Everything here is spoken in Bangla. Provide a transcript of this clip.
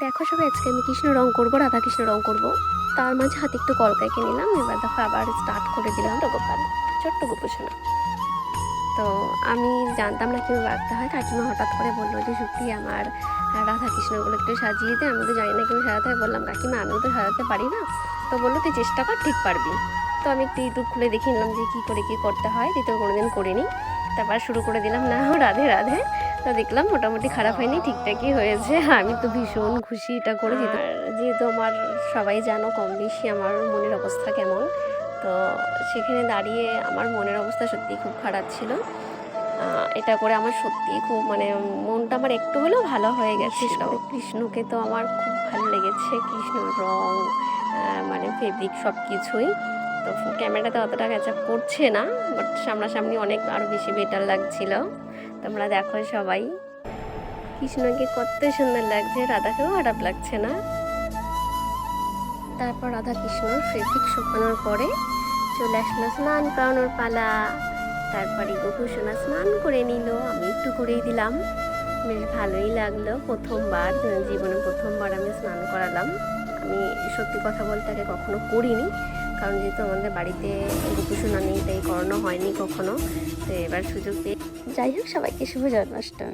দেখো সবাই, আজকে আমি কৃষ্ণ রং করবো, রাধা কৃষ্ণ রং করবো। তার মাঝে হাতে একটু কলকাইকে নিলাম। এবার দেখো আবার স্টার্ট করে দিলাম। গোপাল, ছোট্ট গোপুসোনা। তো আমি জানতাম না কীভাবে আঁকতে হয়। কাকিমা হঠাৎ করে বললো যে সত্যি আমার রাধা কৃষ্ণগুলো একটু সাজিয়ে দে। আমি তো জানি না কীভাবে সাজাতে হয়। বললাম কাকিমা আমিও তো সাজাতে পারি না। তো বললো তুই চেষ্টা কর, ঠিক পারবি। তো আমি একটু ইউটিউব খুলে দেখে নিলাম যে কী করে কী করতে হয়, যেহেতু কোনোদিন করিনি। তারপর শুরু করে দিলাম, না রাধে রাধে। তো দেখলাম মোটামুটি খারাপ হয়নি, ঠিকঠাকই হয়েছে। আমি তো ভীষণ খুশি এটা করে। যেহেতু আমার সবাই জানো কম বেশি আমার মনের অবস্থা কেমন। তো সেখানে দাঁড়িয়ে আমার মনের অবস্থা সত্যিই খুব খারাপ ছিল। এটা করে আমার সত্যিই খুব মানে মনটা আমার একটু হলেও ভালো হয়ে গেছিল। কৃষ্ণকে তো আমার খুব ভালো লেগেছে, কৃষ্ণর রং মানে ফেব্রিক সব কিছুই। তো ক্যামেরাতে অতটা ক্যাচ আপ করছে না, বাট সামনাসামনি অনেক আরও বেশি বেটার লাগছিল। তোমরা দেখো সবাই, কৃষ্ণকে কত সুন্দর লাগছে, রাধাকেও খারাপ লাগছে না। তারপর রাধা কৃষ্ণর ফেব্রিক শুকানোর পরে চলে আসলো স্নান করানোর পালা। তারপরে গোপুসোনা স্নান করে নিল, আমি একটু করেই দিলাম। বেশ ভালোই লাগলো, প্রথমবার জীবনে প্রথমবার আমি স্নান করালাম। আমি সত্যি কথা বলতে আগে কখনো করিনি, কারণ যেহেতু আমাদের বাড়িতে গোপুসোনা নেই তাই করানো হয়নি কখনো। তো এবার সুযোগ পেয়ে, যাই হোক সবাইকে শুভ জন্মাষ্টমী।